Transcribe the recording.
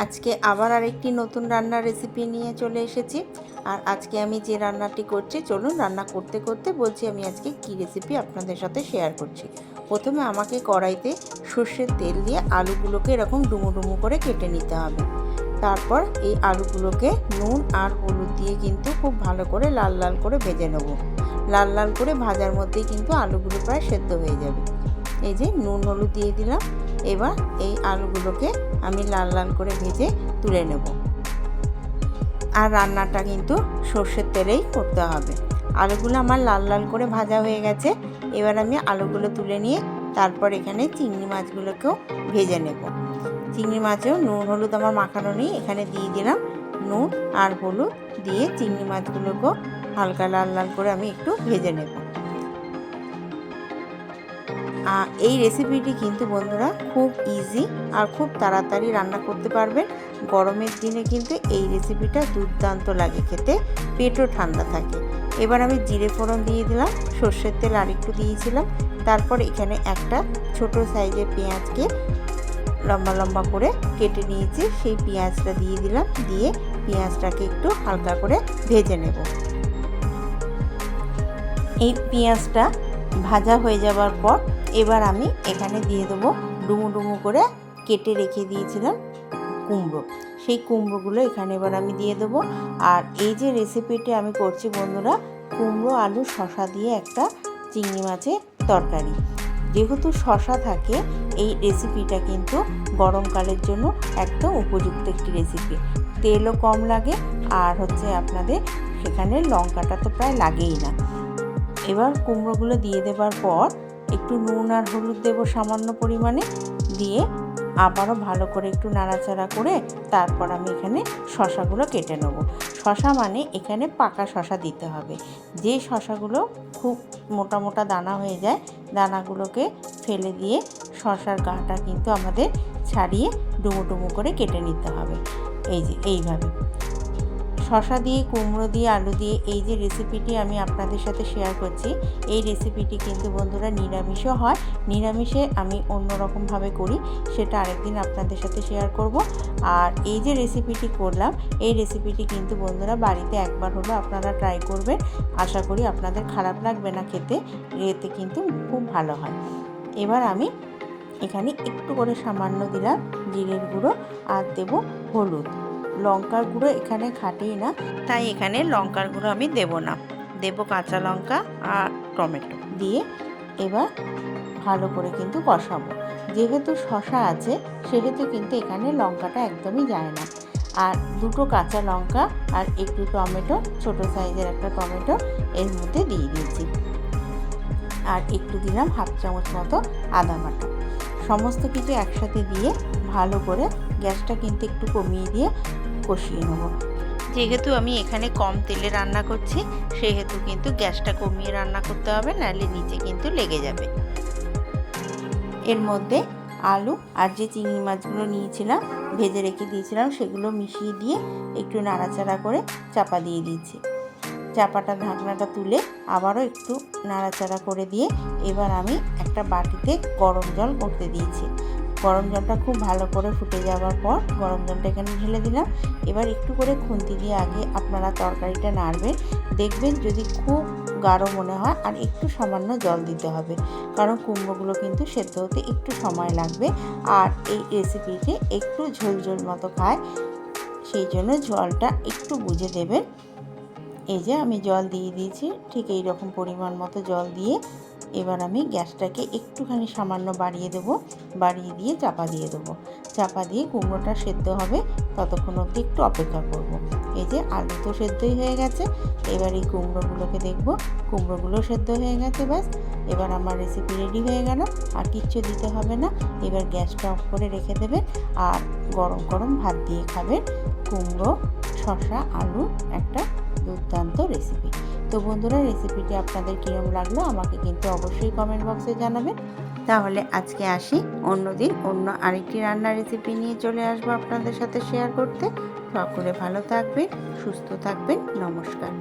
আজকে আবার আরেকটি নতুন রান্নার রেসিপি নিয়ে চলে এসেছি। আর আজকে আমি যে রান্নাটি করছি, চলুন রান্না করতে করতে বলছি আমি আজকে কী রেসিপি আপনাদের সাথে শেয়ার করছি। প্রথমে আমাকে কড়াইতে সর্ষের তেল দিয়ে আলুগুলোকে এরকম ডুমো ডুমো করে কেটে নিতে হবে। তারপর এই আলুগুলোকে নুন আর হলুদ দিয়ে কিন্তু খুব ভালো করে লাল লাল করে ভেজে নেব। লাল লাল করে ভাজার মধ্যেই কিন্তু আলুগুলো প্রায় সেদ্ধ হয়ে যাবে। এই যে নুন হলুদ দিয়ে দিলাম। এবার এই আলুগুলোকে আমি লাল লাল করে ভেজে তুলে নেব। আর রান্নাটা কিন্তু সর্ষের তেলেই করতে হবে। আলুগুলো আমার লাল লাল করে ভাজা হয়ে গেছে। এবার আমি আলুগুলো তুলে নিয়ে তারপর এখানে চিংড়ি মাছগুলোকেও ভেজে নেব। চিংড়ি মাছেও নুন হলুদ আমার মাখানো নেই, এখানে দিয়ে দিলাম নুন আর হলুদ দিয়ে চিংড়ি মাছগুলোকেও হালকা লাল লাল করে আমি একটু ভেজে নেব। এই রেসিপিটি কিন্তু বন্ধুরা খুব ইজি আর খুব তাড়াতাড়ি রান্না করতে পারবেন। গরমের দিনে কিন্তু এই রেসিপিটা দুর্দান্ত লাগে খেতে, পেটও ঠান্ডা থাকে। এবার আমি জিরে ফোড়ন দিয়ে দিলাম, সর্ষের তেল আরেকটু দিয়েছিলাম। তারপর এখানে একটা ছোট সাইজের পেঁয়াজকে লম্বা লম্বা করে কেটে নিয়েছি, সেই পেঁয়াজটা দিয়ে দিলাম। দিয়ে পেঁয়াজটাকে একটু হালকা করে ভেজে নেব। এই পেঁয়াজটা ভাজা হয়ে যাবার পর এবার আমি এখানে দিয়ে দেবো ডুমো ডুমো করে কেটে রেখে দিয়েছিলাম কুমড়ো। সেই কুমড়োগুলো এখানে এবার আমি দিয়ে দেবো। আর এই যে রেসিপিটি আমি করছি বন্ধুরা, কুমড়ো আলু শসা দিয়ে একটা চিংড়ি মাছের তরকারি। যেহেতু শসা থাকে, এই রেসিপিটা কিন্তু গরমকালের জন্য একদম উপযুক্ত একটি রেসিপি। তেলও কম লাগে আর আপনাদের সেখানে লঙ্কাটা তো প্রায় লাগেই না। এবার কুমড়োগুলো দিয়ে দেবার পর একটু নুন আর হলুদ দেবো সামান্য পরিমাণে, দিয়ে আবারও ভালো করে একটু নাড়াচাড়া করে তারপর আমি এখানে শসাগুলো কেটে নেব। শসা মানে এখানে পাকা শসা দিতে হবে। যে শসাগুলো খুব মোটা মোটা দানা হয়ে যায়, দানাগুলোকে ফেলে দিয়ে শসার গাটা কিন্তু আমাদের ছাড়িয়ে ডুমো ডুমো করে কেটে নিতে হবে। এই যে এইভাবে শসা দিয়ে, কুমড়ো দিয়ে, আলু দিয়ে এই যে রেসিপিটি আমি আপনাদের সাথে শেয়ার করছি, এই রেসিপিটি কিন্তু বন্ধুরা নিরামিষও হয়। নিরামিষে আমি অন্যরকমভাবে করি, সেটা আরেকদিন আপনাদের সাথে শেয়ার করব। আর এই যে রেসিপিটি করলাম, এই রেসিপিটি কিন্তু বন্ধুরা বাড়িতে একবার হলো আপনারা ট্রাই করবেন। আশা করি আপনাদের খারাপ লাগবে না খেতে, এতে কিন্তু খুব ভালো হয়। এবার আমি এখানে একটু করে সামান্য দিলাম জিরের গুঁড়ো আর দেব হলুদ। লঙ্কার গুঁড়ো এখানে খাটেই না, তাই এখানে লঙ্কার গুঁড়ো আমি দেব না, দেব কাঁচা লঙ্কা আর টমেটো দিয়ে এবার ভালো করে কিন্তু কষাবো। যেহেতু শসা আছে সেহেতু কিন্তু এখানে লঙ্কাটা একদমই যায় না। আর দুটো কাঁচা লঙ্কা আর একটু টমেটো, ছোট সাইজের একটা টমেটো এর মধ্যে দিয়ে দিয়েছি। আর একটু দিলাম হাফ চামচ মতো আদা বাটা। সমস্ত কিছু একসাথে দিয়ে ভালো করে গ্যাসটা কিন্তু একটু কমিয়ে দিয়ে কষিয়ে নেব। যেহেতু আমি এখানে কম তেলে রান্না করছি, সেহেতু কিন্তু গ্যাসটা কমিয়ে রান্না করতে হবে, নাহলে নিচে কিন্তু লেগে যাবে। এর মধ্যে আলু আর যে চিংড়ি মাছগুলো নিয়েছিলাম, ভেজে রেখে দিয়েছিলাম, সেগুলো মিশিয়ে দিয়ে একটু নাড়াচাড়া করে চাপা দিয়ে দিয়েছি। চাপাটা ঢাকনাটা তুলে আবারও একটু নাড়াচাড়া করে দিয়ে এবার আমি একটা বাটিতে গরম জল করতে দিয়েছি। গরম জলটা খুব ভালো করে ফুটে যাওয়ার পর গরম জলটা এখানে ঢেলে দিলাম। এবার একটু করে খুন্তি দিয়ে আগে আপনারা তরকারিটা নাড়বেন। দেখবেন যদি খুব গাঢ় মনে হয় আর একটু সামান্য জল দিতে হবে, কারণ কুমড়োগুলো কিন্তু সেদ্ধ হতে একটু সময় লাগবে। আর এই রেসিপিতে একটু ঝোল ঝোল মতো খায়, সেই জন্য জলটা একটু বুঝে দেবেন। এই যে আমি জল দিয়ে দিয়েছি, ঠিক এই রকম পরিমাণ মতো জল দিয়ে এবার আমি গ্যাসটাকে একটুখানি সামান্য বাড়িয়ে দেবো। বাড়িয়ে দিয়ে চাপা দিয়ে দেবো। চাপা দিয়ে কুমড়োটা সেদ্ধ হবে, ততক্ষণ অবধি একটু অপেক্ষা করব। এই যে আলু তো সেদ্ধই হয়ে গেছে, এবার এই কুমড়োগুলোকে দেখব, কুমড়োগুলো সেদ্ধ হয়ে গেছে। ব্যাস, এবার আমার রেসিপি রেডি হয়ে গেল, আর কিচ্ছু দিতে হবে না। এবার গ্যাসটা অফ করে রেখে দেবেন আর গরম গরম ভাত দিয়ে খাবেন। কুমড়ো, শসা, আলু একটা দুর্দান্ত রেসিপি। তো বন্ধুরা, রেসিপিটি আপনাদের কীরকম লাগলো আমাকে কিন্তু অবশ্যই কমেন্ট বক্সে জানাবেন। তাহলে আজকে আসি, অন্যদিন অন্য আরেকটি রান্নার রেসিপি নিয়ে চলে আসবো আপনাদের সাথে শেয়ার করতে। সকলে ভালো থাকবেন, সুস্থ থাকবেন। নমস্কার।